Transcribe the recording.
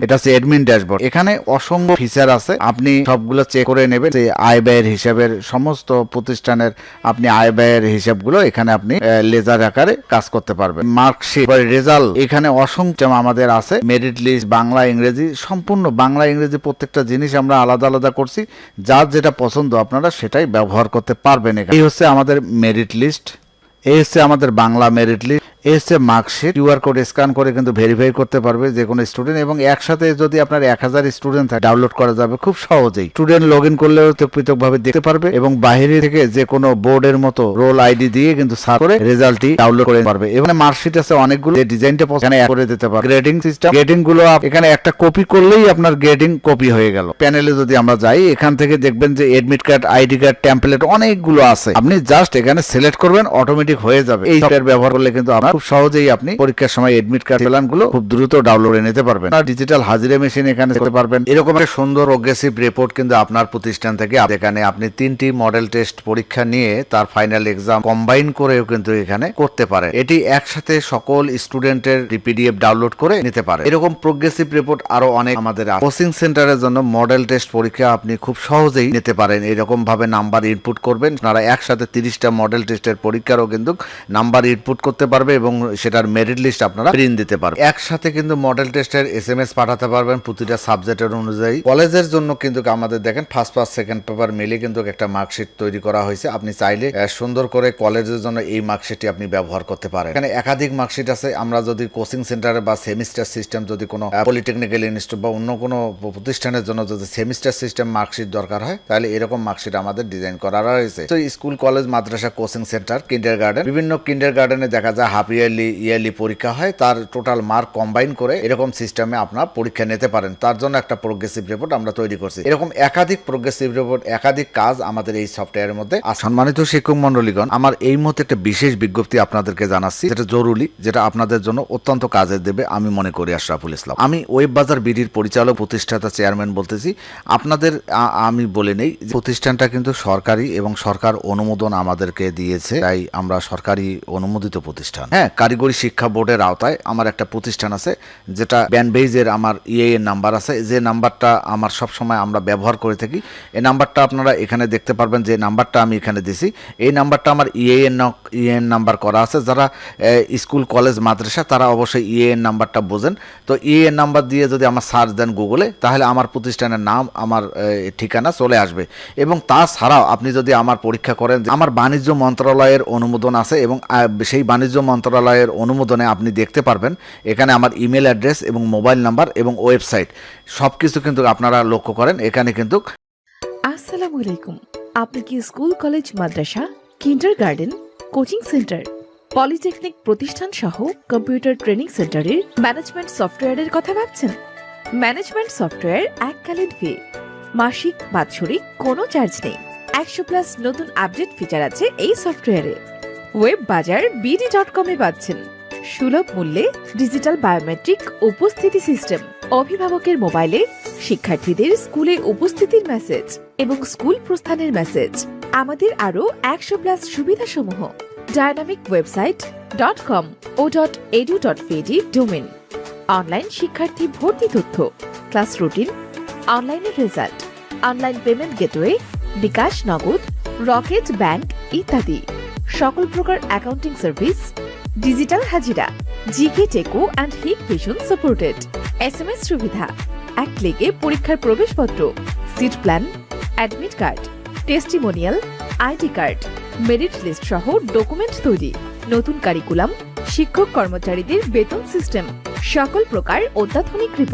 এটা হচ্ছে admin dashboard. এখানে অসংখ্য ফিচার আছে, আপনি সবগুলো চেক করে নেবেন। যে আয় ব্যয়ের হিসাবের সমস্ত প্রতিষ্ঠানের আপনি আয় ব্যয়ের হিসাবগুলো এখানে আপনি লেজার আকারে কাজ করতে পারবেন। মার্কশিট, রেজাল্ট, এখানে অসংখ্য আমাদের আছে। মেরিট লিস্ট, বাংলা ইংরেজি, সম্পূর্ণ বাংলা ইংরেজি প্রত্যেকটা জিনিস আমরা আলাদা আলাদা করছি। যার যেটা পছন্দ আপনারা সেটাই ব্যবহার করতে পারবেন। এই হচ্ছে আমাদের মেরিট লিস্ট, এই হচ্ছে আমাদের বাংলা মেরিট লিস্ট, এই হচ্ছে মার্কশিট। কিউআর কোড স্ক্যান করে কিন্তু ভেরিফাই করতে পারবে যে কোনো স্টুডেন্ট, এবং একসাথে যদি আপনার 1000 স্টুডেন্ট থাকে ডাউনলোড করা যাবে খুব সহজেই। স্টুডেন্ট লগ ইন করলেও পৃথকভাবে দেখতে পারবে, এবং বাইরে থেকে যে কোনো বোর্ডের মতো রোল আইডি দিয়ে কিন্তু সার্চ করে রেজাল্টটি ডাউনলোড করে পারবে। এখানে মার্কশিট আছে অনেকগুলো, ডিজাইনটা এখানে অ্যাড করে দিতে পারবে। গ্রেডিং সিস্টেম, গ্রেডিং গুলো এখানে একটা কপি করলেই আপনার গ্রেডিং কপি হয়ে গেল। প্যানেলে যদি আমরা যাই, এখান থেকে দেখবেন যে admit card, ID card, template অনেকগুলো আছে। আপনি জাস্ট এখানে সিলেক্ট করবেন, অটোমেটিক হয়ে যাবে। এই সফটওয়্যার ব্যবহার করলে কিন্তু আপনার খুব সহজেই আপনি পরীক্ষার সময় এডমিট কার্ড চালানগুলো খুব দ্রুত ডাউনলোড করে নিতে পারবেন। আর ডিজিটাল হাজিরা মেশিন এখানে করতে পারবেন। এরকম একটা সুন্দর প্রোগ্রেসিভ রিপোর্ট কিন্তু আপনার প্রতিষ্ঠান থেকে, এখানে আপনি 3টি মডেল টেস্ট পরীক্ষা নিয়ে তার ফাইনাল এক্সাম কম্বাইন করেও কিন্তু এখানে করতে পারে। এটি একসাথে সকল স্টুডেন্টের পিডিএফ ডাউনলোড করে নিতে পারে। এরকম প্রোগ্রেসিভ রিপোর্ট আরো অনেক আমাদের কোচিং সেন্টারের জন্য মডেল টেস্ট পরীক্ষা আপনি খুব সহজেই নিতে পারেন। এরকম ভাবে নাম্বার ইনপুট করবেন, আপনারা একসাথে 30টা মডেল টেস্টের পরীক্ষারও কিন্তু নাম্বার ইনপুট করতে পারবে, এবং সেটার মেরিট লিস্ট আপনারা প্রিন্ট দিতে পারবেন। একসাথে কিন্তু মডেল টেস্টের SMS পাঠাতে পারবেন প্রতিটা সাবজেক্টের অনুযায়ী। কলেজের জন্য কিন্তু আমাদের দেখেন ফার্স্ট পেপার সেকেন্ড পেপার মিলে কিন্তু একটা মার্কশিট তৈরি করা হয়েছে। আপনি চাইলে সুন্দর করে কলেজের জন্য এই মার্কশিটটি আপনি ব্যবহার করতে পারেন। এখানে একাধিক মার্কশিট আছে। আমরা যদি কোচিং সেন্টারে বা সেমিস্টার সিস্টেম, যদি কোনো পলিটেকনিক্যাল ইনস্টিটিউট বা অন্য কোনো প্রতিষ্ঠানের জন্য যদি সেমিস্টার সিস্টেম মার্কশিট দরকার হয়, তাহলে এরকম মার্কশিট আমাদের ডিজাইন করা রয়েছে। তো স্কুল, কলেজ, মাদ্রাসা, কোচিং সেন্টার, কিন্ডারগার্টেন, বিভিন্ন কিন্ডারগার্টেনে দেখা যায় হাফ ইয়ারলি, ইয়ারলি পরীক্ষা হয়, তার টোটাল মার্ক কম্বাইন করে এরকম সিস্টেমে আপনার পরীক্ষা নিতে পারেন। তার জন্য একটা প্রোগ্রেসিভ রিপোর্ট আমরা তৈরি করছি। এরকম একাধিক প্রোগ্রেসিভ রিপোর্ট, একাধিক কাজ আমাদের এই সফটওয়্যারের মধ্যে। সম্মানিত শিক্ষক মন্ডলীগণ, আমার এই মুহূর্তে একটা বিশেষ বিজ্ঞপ্তি আপনাদেরকে জানাচ্ছি, যেটা জরুরি, যেটা আপনাদের জন্য অত্যন্ত কাজে দেবে আমি মনে করি। আশরাফুল ইসলাম, আমি ওয়েব বাজার বিডির পরিচালক, প্রতিষ্ঠাতা, চেয়ারম্যান বলতেছি। আপনাদের আমি বলে নেই, প্রতিষ্ঠানটা কিন্তু সরকারি এবং সরকার অনুমোদন আমাদেরকে দিয়েছে, তাই আমরা সরকারি অনুমোদিত প্রতিষ্ঠান। হ্যাঁ, কারিগরি শিক্ষা বোর্ডের আওতায় আমার একটা প্রতিষ্ঠান আছে, যেটা ব্যানবেইজের আমার এর নাম্বার আছে, যে নাম্বারটা আমার সবসময় আমরা ব্যবহার করে থাকি। এই নাম্বারটা আপনারা এখানে দেখতে পারবেন, যে নাম্বারটা আমি এখানে দিছি, এই নাম্বারটা আমার ইএএন নাম্বার করা আছে। যারা স্কুল, কলেজ, মাদ্রাসা, তারা অবশ্যই ইএএন নাম্বারটা বোঝেন। তো ইএএন নাম্বার দিয়ে যদি আমার সার্চ দেন গুগলে, তাহলে আমার প্রতিষ্ঠানের নাম, আমার ঠিকানা চলে আসবে। এবং তাছাড়াও আপনি যদি আমার পরীক্ষা করেন, আমার বাণিজ্য মন্ত্রণালয়ের অনুমোদন আছে, এবং সেই বাণিজ্য মন্ত্রণালয়ের অনুমোদনে আপনি দেখতে পারবেন এখানে আমার ইমেল অ্যাড্রেস এবং মোবাইল নাম্বার এবং ওয়েবসাইট সবকিছু কিন্তু আপনারা লক্ষ্য করেন এখানে কিন্তু। আসসালামু আলাইকুম। আপনি কি স্কুল, কলেজ, মাদ্রাসা, কিন্ডারগার্টেন, কোচিং সেন্টার, পলিটেকনিক প্রতিষ্ঠান সহ কম্পিউটার ট্রেনিং সেন্টারের ম্যানেজমেন্ট সফটওয়্যারের কথা ভাবছেন? ম্যানেজমেন্ট সফটওয়্যার এককালীন ফি, মাসিক, বাৎসরিক কোনো চার্জ নেই। 100+ নতুন আপডেট ফিচার আছে এই সফটওয়্যারে। ওয়েব বাজার BD.com এ পাচ্ছেন সুলভ মূল্যে ডিজিটাল বায়োমেট্রিক উপস্থিতি সিস্টেম, অভিভাবকের মোবাইলে শিক্ষার্থীদের স্কুলে উপস্থিতির মেসেজ এবং স্কুল প্রস্থানের মেসেজ। আমাদের আরো 100+ সুবিধাসমূহ ডায়নামিক ওয়েবসাইট .com ও .edu.pd ডোমেন, অনলাইন শিক্ষার্থী ভর্তি তথ্য, ক্লাস রুটিন, অনলাইনের result, online payment gateway, bKash, Nagad, Rocket bank ইত্যাদি, সকল প্রকার অ্যাকাউন্টিং সার্ভিস, ডিজিটাল হাজিরা, ZKTeco and Hikvision supported, SMS সুবিধা, এক ক্লিকে পরীক্ষার প্রবেশপত্র, seat plan, admit card, testimonial, ID card, merit list সহ ডকুমেন্ট তৈরি, নতুন কারিকুলাম, শিক্ষক কর্মচারীদের বেতন সিস্টেম, সকল প্রকার অত্যাধুনিক রিপোর্ট।